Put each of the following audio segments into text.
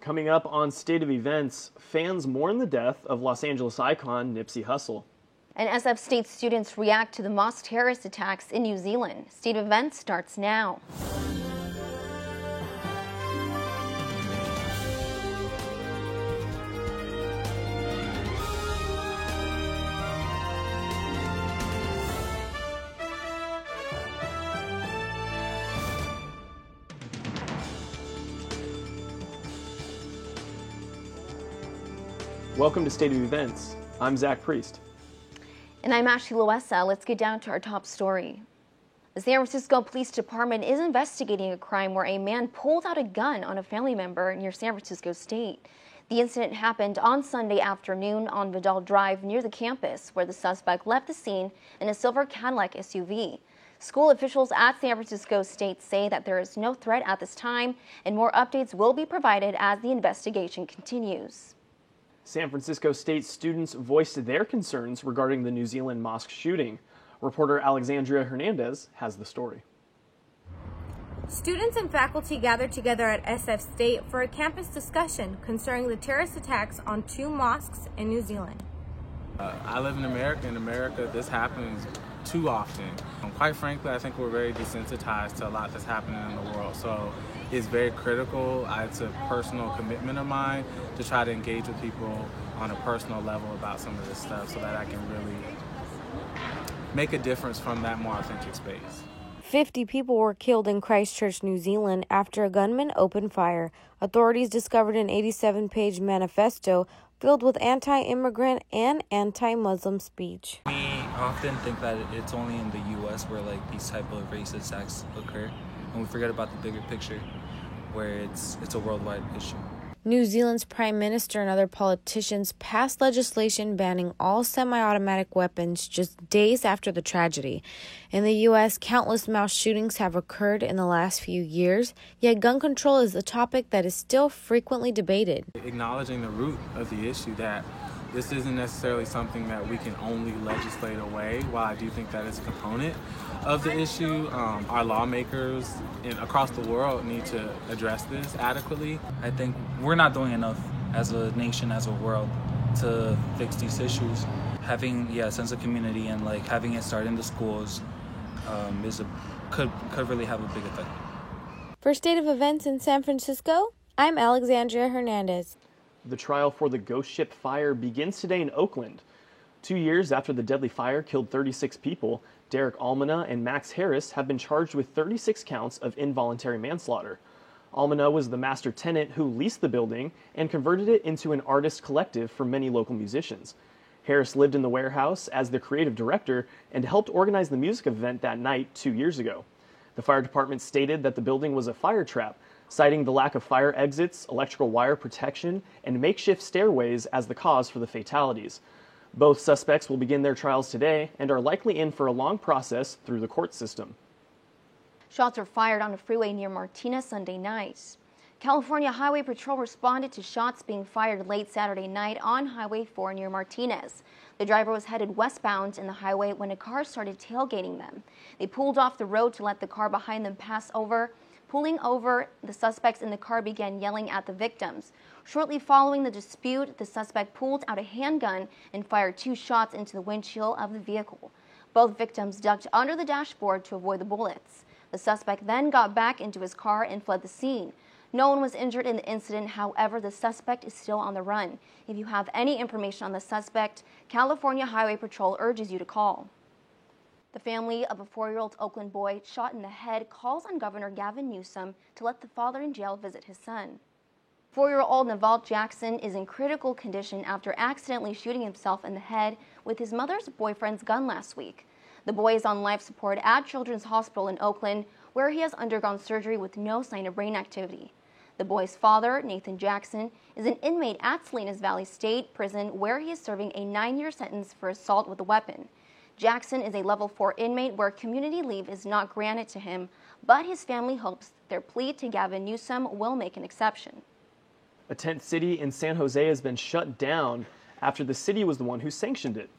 Coming up on State of Events, fans mourn the death of Los Angeles icon Nipsey Hussle. And SF State students react to the mosque terrorist attacks in New Zealand. State of Events starts now. Welcome to State of Events. I'm Zach Priest. And I'm Ashley Loessa. Let's get down to our top story. The San Francisco Police Department is investigating a crime where a man pulled out a gun on a family member near San Francisco State. The incident happened on Sunday afternoon on Vidal Drive near the campus, where the suspect left the scene in a silver Cadillac SUV. School officials at San Francisco State say that there is no threat at this time, and more updates will be provided as the investigation continues. San Francisco State students voiced their concerns regarding the New Zealand mosque shooting. Reporter Alexandria Hernandez has the story. Students and faculty gathered together at SF State for a campus discussion concerning the terrorist attacks on two mosques in New Zealand. I live in America. In America, this happens too often. Quite frankly, I think we're very desensitized to a lot that's happening in the world. So it's very critical. It's a personal commitment of mine to try to engage with people on a personal level about some of this stuff so that I can really make a difference from that more authentic space. 50 people were killed in Christchurch, New Zealand after a gunman opened fire. Authorities discovered an 87-page manifesto filled with anti-immigrant and anti-Muslim speech. We often think that it's only in the U.S. where these type of racist acts occur, and we forget about the bigger picture where it's a worldwide issue. New Zealand's Prime Minister and other politicians passed legislation banning all semi-automatic weapons just days after the tragedy. In the U.S., countless mass shootings have occurred in the last few years, yet gun control is a topic that is still frequently debated. Acknowledging the root of the issue, that this isn't necessarily something that we can only legislate away. While I do think that is a component of the issue, our lawmakers across the world need to address this adequately. I think we're not doing enough as a nation, as a world, to fix these issues. Having a sense of community and having it start in the schools could really have a big effect. For State of Events in San Francisco, I'm Alexandria Hernandez. The trial for the Ghost Ship fire begins today in Oakland. 2 years after the deadly fire killed 36 people, Derek Almana and Max Harris have been charged with 36 counts of involuntary manslaughter. Almana was the master tenant who leased the building and converted it into an artist collective for many local musicians. Harris lived in the warehouse as the creative director and helped organize the music event that night 2 years ago. The fire department stated that the building was a fire trap, citing the lack of fire exits, electrical wire protection, and makeshift stairways as the cause for the fatalities. Both suspects will begin their trials today and are likely in for a long process through the court system. Shots were fired on a freeway near Martinez Sunday night. California Highway Patrol responded to shots being fired late Saturday night on Highway 4 near Martinez. The driver was headed westbound in the highway when a car started tailgating them. They pulled off the road to let the car behind them pass over. Pulling over, the suspects in the car began yelling at the victims. Shortly following the dispute, the suspect pulled out a handgun and fired 2 shots into the windshield of the vehicle. Both victims ducked under the dashboard to avoid the bullets. The suspect then got back into his car and fled the scene. No one was injured in the incident. However, the suspect is still on the run. If you have any information on the suspect, California Highway Patrol urges you to call. The family of a 4-year-old Oakland boy shot in the head calls on Governor Gavin Newsom to let the father in jail visit his son. 4-year-old Naval Jackson is in critical condition after accidentally shooting himself in the head with his mother's boyfriend's gun last week. The boy is on life support at Children's Hospital in Oakland, where he has undergone surgery with no sign of brain activity. The boy's father, Nathan Jackson, is an inmate at Salinas Valley State Prison, where he is serving a 9-year sentence for assault with a weapon. Jackson is a level 4 inmate where community leave is not granted to him, but his family hopes their plea to Gavin Newsom will make an exception. A tent city in San Jose has been shut down after the city was the one who sanctioned it.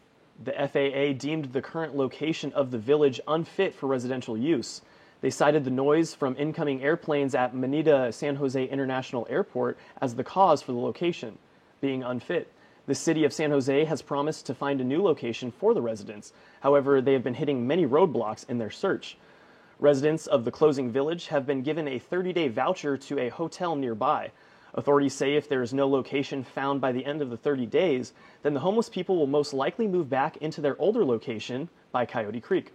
The FAA deemed the current location of the village unfit for residential use. They cited the noise from incoming airplanes at Manita San Jose International Airport as the cause for the location being unfit. The city of San Jose has promised to find a new location for the residents. However, they have been hitting many roadblocks in their search. Residents of the closing village have been given a 30-day voucher to a hotel nearby. Authorities say if there is no location found by the end of the 30 days, then the homeless people will most likely move back into their older location by Coyote Creek.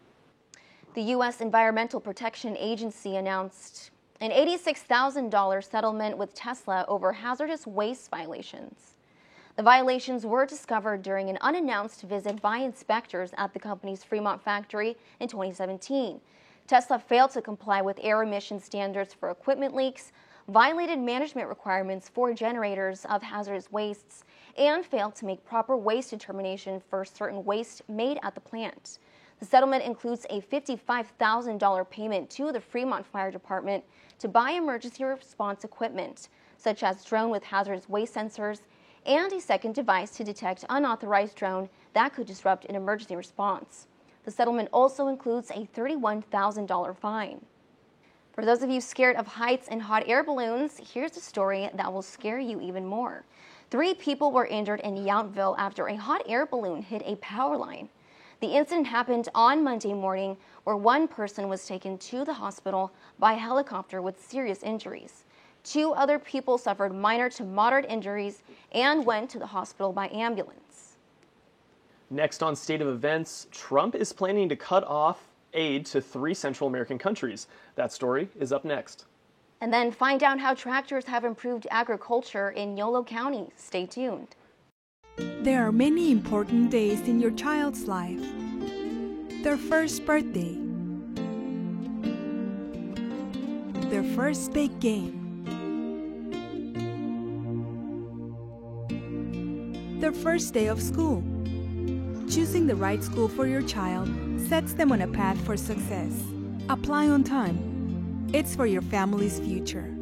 The U.S. Environmental Protection Agency announced an $86,000 settlement with Tesla over hazardous waste violations. The violations were discovered during an unannounced visit by inspectors at the company's Fremont factory in 2017. Tesla failed to comply with air emission standards for equipment leaks, violated management requirements for generators of hazardous wastes, and failed to make proper waste determination for certain waste made at the plant. The settlement includes a $55,000 payment to the Fremont Fire Department to buy emergency response equipment, such as drone with hazardous waste sensors, and a second device to detect unauthorized drone that could disrupt an emergency response. The settlement also includes a $31,000 fine. For those of you scared of heights and hot air balloons, here's a story that will scare you even more. 3 people were injured in Yountville after a hot air balloon hit a power line. The incident happened on Monday morning, where 1 person was taken to the hospital by helicopter with serious injuries. 2 other people suffered minor to moderate injuries and went to the hospital by ambulance. Next on State of Events, Trump is planning to cut off aid to 3 Central American countries. That story is up next. And then find out how tractors have improved agriculture in Yolo County. Stay tuned. There are many important days in your child's life. Their first birthday, their first big game, their first day of school. Choosing the right school for your child sets them on a path for success. Apply on time. It's for your family's future.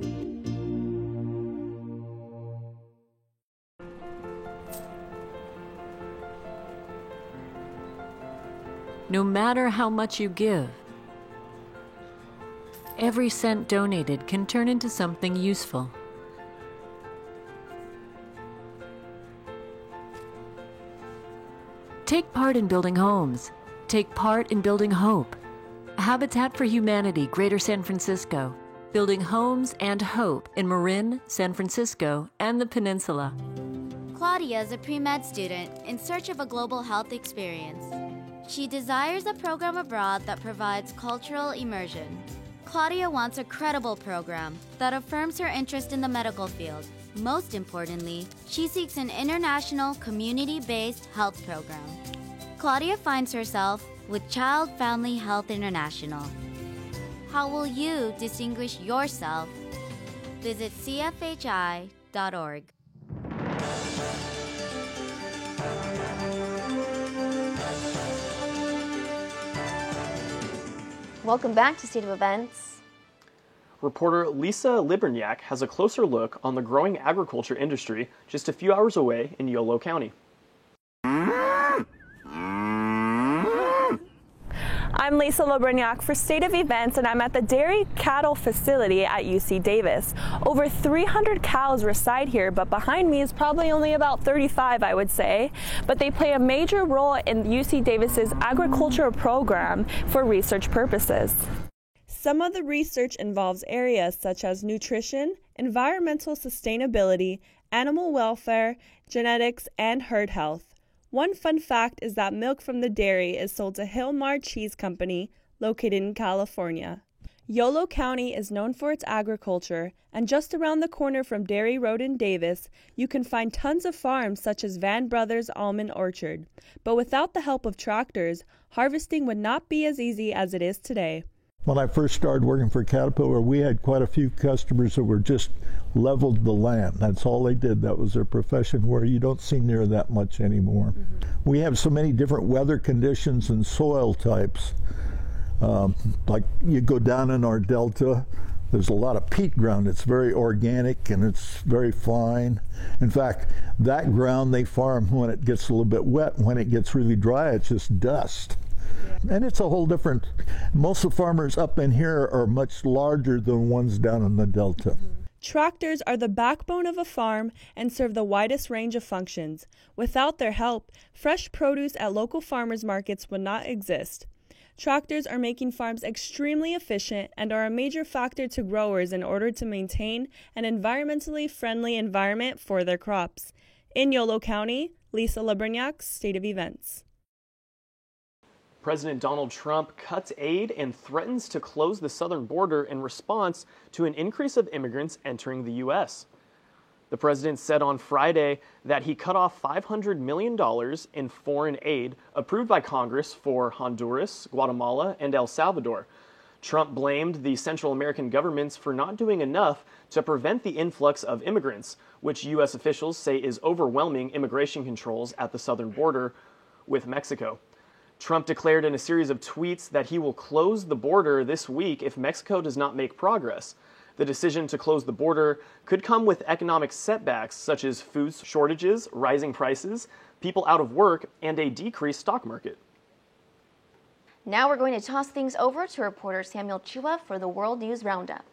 No matter how much you give, every cent donated can turn into something useful. Take part in building homes. Take part in building hope. Habitat for Humanity, Greater San Francisco, building homes and hope in Marin, San Francisco, and the Peninsula. Claudia is a pre-med student in search of a global health experience. She desires a program abroad that provides cultural immersion. Claudia wants a credible program that affirms her interest in the medical field. Most importantly, she seeks an international, community-based health program. Claudia finds herself with Child Family Health International. How will you distinguish yourself? Visit cfhi.org. Welcome back to State of Events. Reporter Lisa Liberniak has a closer look on the growing agriculture industry just a few hours away in Yolo County. I'm Lisa Liberniak for State of Events, and I'm at the dairy cattle facility at UC Davis. Over 300 cows reside here, but behind me is probably only about 35, I would say. But they play a major role in UC Davis's agriculture program for research purposes. Some of the research involves areas such as nutrition, environmental sustainability, animal welfare, genetics, and herd health. One fun fact is that milk from the dairy is sold to Hillmar Cheese Company, located in California. Yolo County is known for its agriculture, and just around the corner from Dairy Road in Davis, you can find tons of farms such as Van Brothers Almond Orchard. But without the help of tractors, harvesting would not be as easy as it is today. When I first started working for Caterpillar, we had quite a few customers that were just leveled the land. That's all they did. That was their profession, where you don't see near that much anymore. Mm-hmm. We have so many different weather conditions and soil types. Like you go down in our delta, there's a lot of peat ground. It's very organic and it's very fine. In fact, that ground they farm when it gets a little bit wet. When it gets really dry, it's just dust. And it's a whole different, most of the farmers up in here are much larger than ones down in the Delta. Tractors are the backbone of a farm and serve the widest range of functions. Without their help, fresh produce at local farmers markets would not exist. Tractors are making farms extremely efficient and are a major factor to growers in order to maintain an environmentally friendly environment for their crops. In Yolo County, Lisa Labrignac, State of Events. President Donald Trump cuts aid and threatens to close the southern border in response to an increase of immigrants entering the U.S. The president said on Friday that he cut off $500 million in foreign aid approved by Congress for Honduras, Guatemala, and El Salvador. Trump blamed the Central American governments for not doing enough to prevent the influx of immigrants, which U.S. officials say is overwhelming immigration controls at the southern border with Mexico. Trump declared in a series of tweets that he will close the border this week if Mexico does not make progress. The decision to close the border could come with economic setbacks such as food shortages, rising prices, people out of work, and a decreased stock market. Now we're going to toss things over to reporter Samuel Chua for the World News Roundup.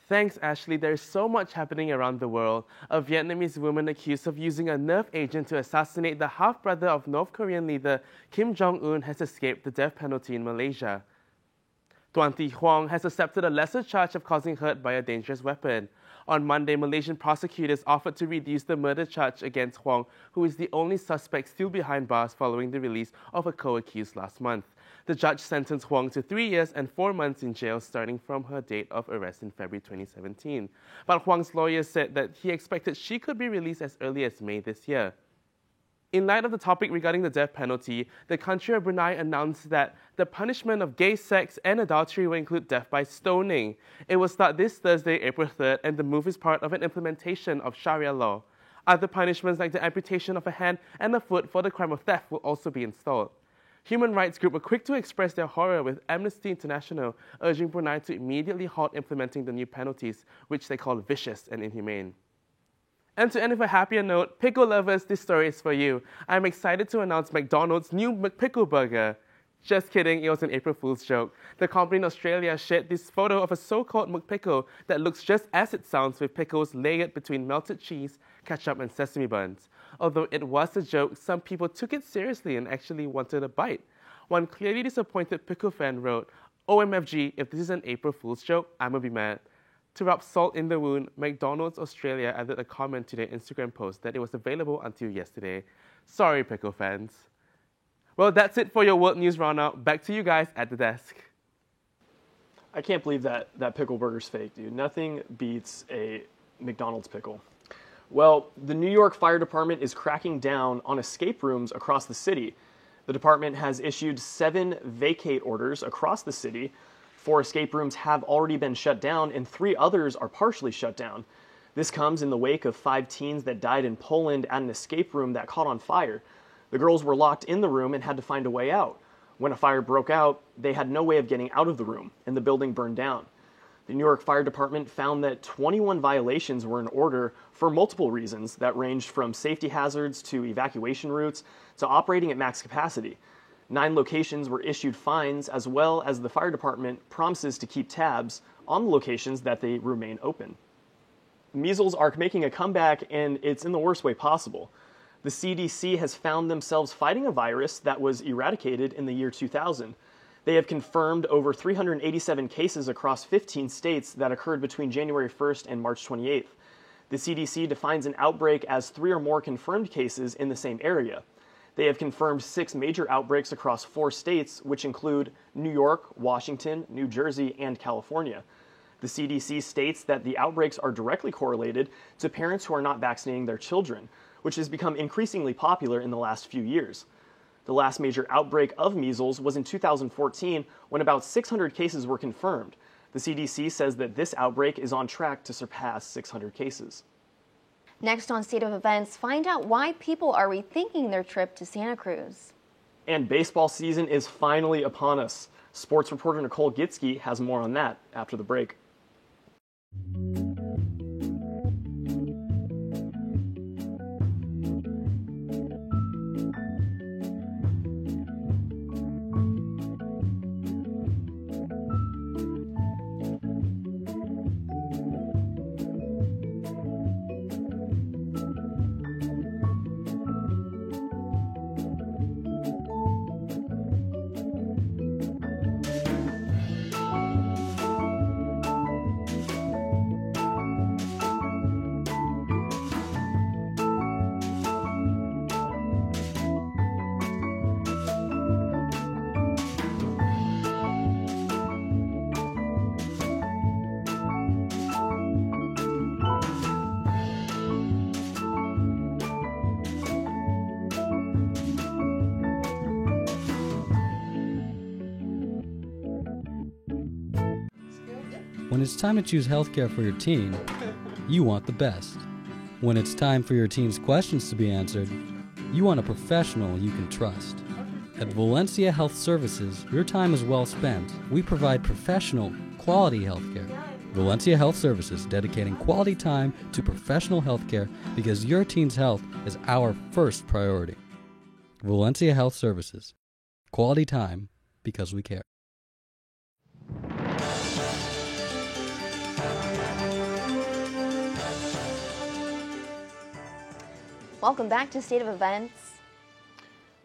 Thanks, Ashley. There's so much happening around the world. A Vietnamese woman accused of using a nerve agent to assassinate the half-brother of North Korean leader Kim Jong-un has escaped the death penalty in Malaysia. Tuan Thi Huang has accepted a lesser charge of causing hurt by a dangerous weapon. On Monday, Malaysian prosecutors offered to reduce the murder charge against Huang, who is the only suspect still behind bars following the release of a co-accused last month. The judge sentenced Huang to 3 years and 4 months in jail starting from her date of arrest in February 2017. But Huang's lawyer said that he expected she could be released as early as May this year. In light of the topic regarding the death penalty, the country of Brunei announced that the punishment of gay sex and adultery will include death by stoning. It will start this Thursday, April 3rd, and the move is part of an implementation of Sharia law. Other punishments like the amputation of a hand and a foot for the crime of theft will also be installed. Human rights groups were quick to express their horror, with Amnesty International urging Brunei to immediately halt implementing the new penalties, which they call vicious and inhumane. And to end with a happier note, pickle lovers, this story is for you. I'm excited to announce McDonald's new McPickle burger. Just kidding, it was an April Fool's joke. The company in Australia shared this photo of a so-called McPickle that looks just as it sounds, with pickles layered between melted cheese, ketchup, and sesame buns. Although it was a joke, some people took it seriously and actually wanted a bite. One clearly disappointed pickle fan wrote, "OMFG, if this is an April Fool's joke, I'ma be mad." To rub salt in the wound, McDonald's Australia added a comment to their Instagram post that it was available until yesterday. Sorry, pickle fans. Well, that's it for your World News Roundup. Back to you guys at the desk. I can't believe that pickle burger's fake, dude. Nothing beats a McDonald's pickle. Well, the New York Fire Department is cracking down on escape rooms across the city. The department has issued 7 vacate orders across the city. 4 escape rooms have already been shut down, and 3 others are partially shut down. This comes in the wake of 5 teens that died in Poland at an escape room that caught on fire. The girls were locked in the room and had to find a way out. When a fire broke out, they had no way of getting out of the room, and the building burned down. The New York Fire Department found that 21 violations were in order for multiple reasons that ranged from safety hazards to evacuation routes to operating at max capacity. 9 locations were issued fines, as well as the fire department promises to keep tabs on the locations that they remain open. Measles are making a comeback, and it's in the worst way possible. The CDC has found themselves fighting a virus that was eradicated in the year 2000. They have confirmed over 387 cases across 15 states that occurred between January 1st and March 28th. The CDC defines an outbreak as 3 or more confirmed cases in the same area. They have confirmed 6 major outbreaks across 4 states, which include New York, Washington, New Jersey, and California. The CDC states that the outbreaks are directly correlated to parents who are not vaccinating their children, which has become increasingly popular in the last few years. The last major outbreak of measles was in 2014, when about 600 cases were confirmed. The CDC says that this outbreak is on track to surpass 600 cases. Next on State of Events, find out why people are rethinking their trip to Santa Cruz. And baseball season is finally upon us. Sports reporter Nicole Gitsky has more on that after the break. When it's time to choose healthcare for your teen, you want the best. When it's time for your teen's questions to be answered, you want a professional you can trust. At Valencia Health Services, your time is well spent. We provide professional, quality healthcare. Valencia Health Services, dedicating quality time to professional healthcare because your teen's health is our first priority. Valencia Health Services. Quality time because we care. Welcome back to State of Events.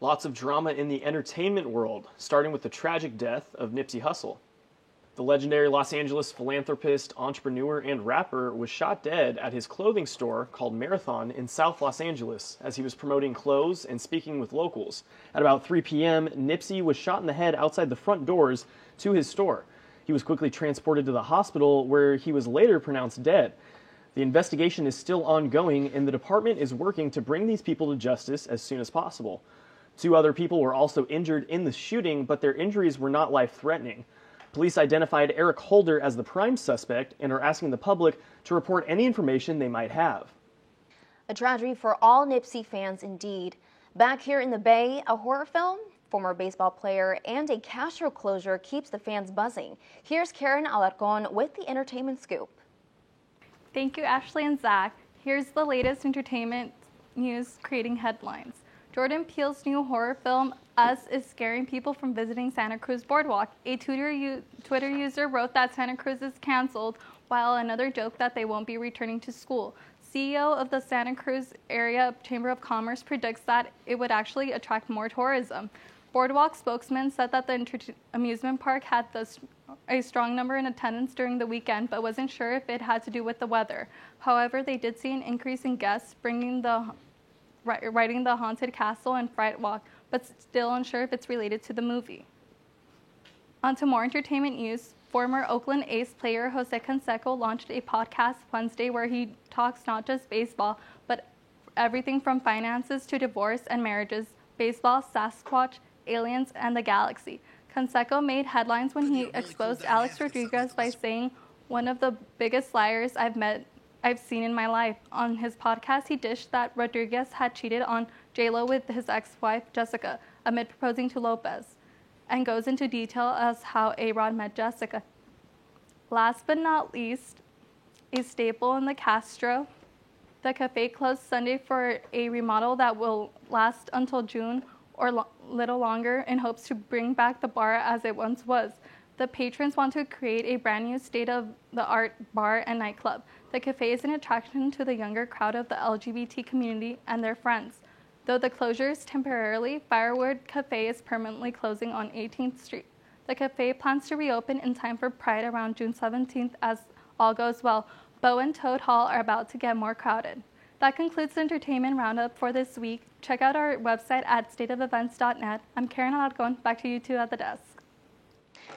Lots of drama in the entertainment world, starting with the tragic death of Nipsey Hussle. The legendary Los Angeles philanthropist, entrepreneur, and rapper was shot dead at his clothing store called Marathon in South Los Angeles as he was promoting clothes and speaking with locals. At about 3 p.m., Nipsey was shot in the head outside the front doors to his store. He was quickly transported to the hospital where he was later pronounced dead. The investigation is still ongoing, and the department is working to bring these people to justice as soon as possible. 2 other people were also injured in the shooting, but their injuries were not life-threatening. Police identified Eric Holder as the prime suspect and are asking the public to report any information they might have. A tragedy for all Nipsey fans indeed. Back here in the Bay, a horror film, former baseball player, and a Castro closure keeps the fans buzzing. Here's Karen Alarcon with the entertainment scoop. Thank you, Ashley and Zach. Here's the latest entertainment news creating headlines. Jordan Peele's new horror film, Us, is scaring people from visiting Santa Cruz Boardwalk. A Twitter user wrote that Santa Cruz is canceled, while another joked that they won't be returning to school. CEO of the Santa Cruz Area Chamber of Commerce predicts that it would actually attract more tourism. Boardwalk spokesman said that the amusement park had a strong number in attendance during the weekend, but wasn't sure if it had to do with the weather. However, they did see an increase in guests riding the Haunted Castle and Fright Walk, but still unsure if it's related to the movie. On to more entertainment news. Former Oakland A's player Jose Canseco launched a podcast Wednesday where he talks not just baseball, but everything from finances to divorce and marriages, baseball, Sasquatch, aliens, and the galaxy. Canseco made headlines when he exposed Alex Rodriguez by saying, "One of the biggest liars I've seen in my life." On his podcast, he dished that Rodriguez had cheated on J-Lo with his ex-wife, Jessica, amid proposing to Lopez, and goes into detail as how A-Rod met Jessica. Last but not least, a staple in the Castro, the cafe closed Sunday for a remodel that will last until June or little longer in hopes to bring back the bar as it once was. The patrons want to create a brand new state-of-the-art bar and nightclub. The cafe is an attraction to the younger crowd of the LGBT community and their friends. Though the closure is temporarily, Firewood Cafe is permanently closing on 18th Street. The cafe plans to reopen in time for Pride around June 17th as all goes well. Bow and Toad Hall are about to get more crowded. That concludes the entertainment roundup for this week. Check out our website at stateofevents.net. I'm Karen Alarcon. Back to you two at the desk.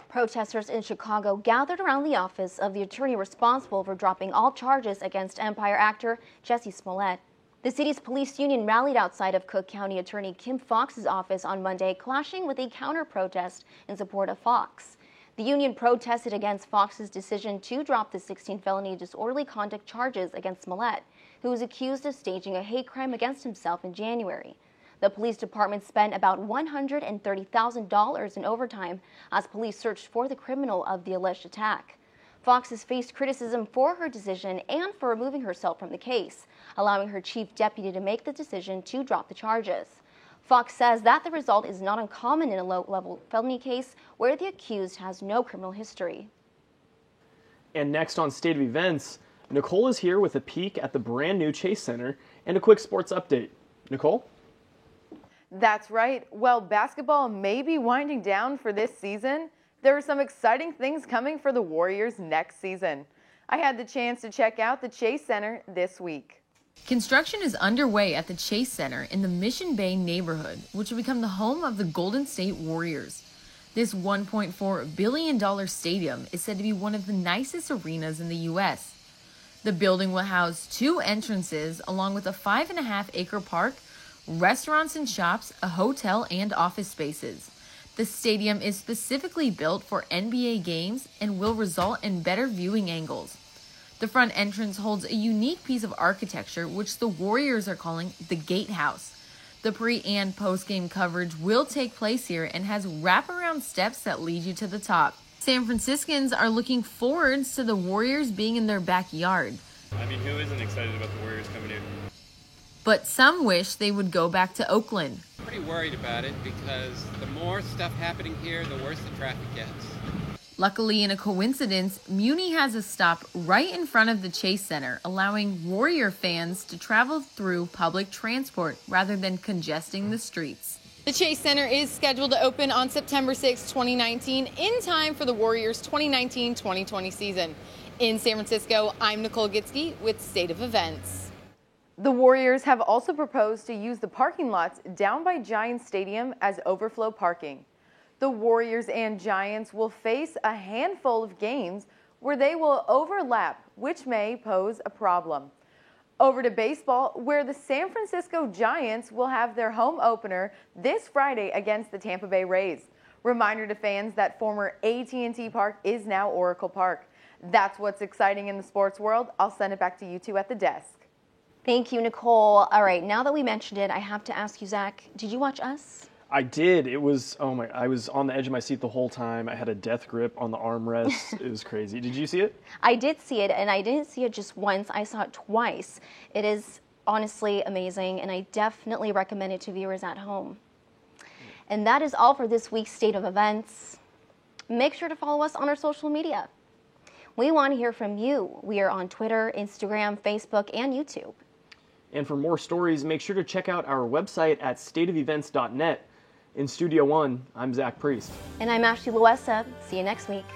Protesters in Chicago gathered around the office of the attorney responsible for dropping all charges against Empire actor Jussie Smollett. The city's police union rallied outside of Cook County Attorney Kim Foxx's office on Monday, clashing with a counter-protest in support of Foxx. The union protested against Foxx's decision to drop the 16 felony disorderly conduct charges against Smollett, who was accused of staging a hate crime against himself in January. The police department spent about $130,000 in overtime as police searched for the criminal of the alleged attack. Foxx has faced criticism for her decision and for removing herself from the case, allowing her chief deputy to make the decision to drop the charges. Foxx says that the result is not uncommon in a low-level felony case where the accused has no criminal history. And next on State of Events, Nicole is here with a peek at the brand new Chase Center and a quick sports update. Nicole? That's right. Well, basketball may be winding down for this season. There are some exciting things coming for the Warriors next season. I had the chance to check out the Chase Center this week. Construction is underway at the Chase Center in the Mission Bay neighborhood, which will become the home of the Golden State Warriors. This $1.4 billion stadium is said to be one of the nicest arenas in the U.S. The building will house 2 entrances along with a 5.5-acre park, restaurants and shops, a hotel, and office spaces. The stadium is specifically built for NBA games and will result in better viewing angles. The front entrance holds a unique piece of architecture, which the Warriors are calling the Gatehouse. The pre- and post-game coverage will take place here and has wraparound steps that lead you to the top. San Franciscans are looking forward to the Warriors being in their backyard. I mean, who isn't excited about the Warriors coming here? But some wish they would go back to Oakland. Pretty worried about it because the more stuff happening here, the worse the traffic gets. Luckily, in a coincidence, Muni has a stop right in front of the Chase Center, allowing Warrior fans to travel through public transport rather than congesting the streets. The Chase Center is scheduled to open on September 6, 2019, in time for the Warriors' 2019-2020 season. In San Francisco, I'm Nicole Gitsky with State of Events. The Warriors have also proposed to use the parking lots down by Giants Stadium as overflow parking. The Warriors and Giants will face a handful of games where they will overlap, which may pose a problem. Over to baseball, where the San Francisco Giants will have their home opener this Friday against the Tampa Bay Rays. Reminder to fans that former AT&T Park is now Oracle Park. That's what's exciting in the sports world. I'll send it back to you two at the desk. Thank you, Nicole. All right, now that we mentioned it, I have to ask you, Zach, did you watch Us? I did. It was, I was on the edge of my seat the whole time. I had a death grip on the armrest. It was crazy. Did you see it? I did see it, and I didn't see it just once. I saw it twice. It is honestly amazing, and I definitely recommend it to viewers at home. And that is all for this week's State of Events. Make sure to follow us on our social media. We want to hear from you. We are on Twitter, Instagram, Facebook, and YouTube. And for more stories, make sure to check out our website at stateofevents.net. In Studio One, I'm Zach Priest. And I'm Ashley Loessa. See you next week.